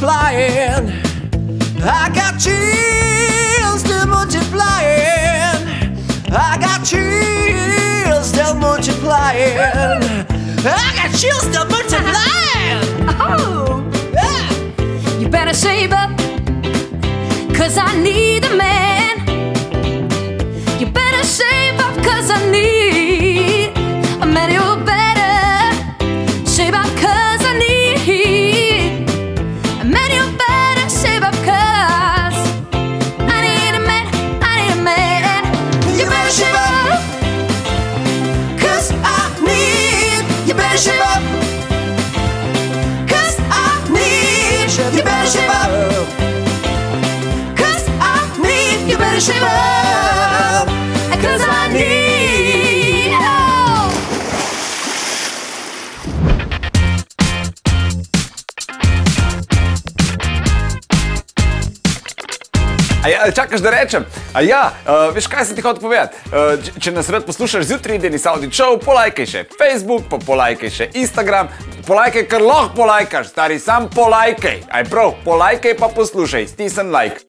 multiplying. I got chills, still multiplying. I got chills, still multiplying. I got chills, still multiplying. Oh, Yeah. you better save up, 'cause I need a man. You better save up, 'cause I need a man. You better save up, 'cause I need a man. You better save up, 'cause I need a man. I need a man. You better save up, 'cause I need. You better save up, 'cause I need. You better save up, 'cause I need. You better save up, 'cause I need. Oh. A ja, čakaš da rečem? A ja, veš kaj sem ti hotel povedati? Če nas rad poslušaš zjutraj, Denis Audić Show, polajkaj še Facebook, pa polajkaj še Instagram, polajkaj, kar lahko polajkaš, stari, sam polajkaj. Aj prav, polajkaj pa poslušaj, stisni like.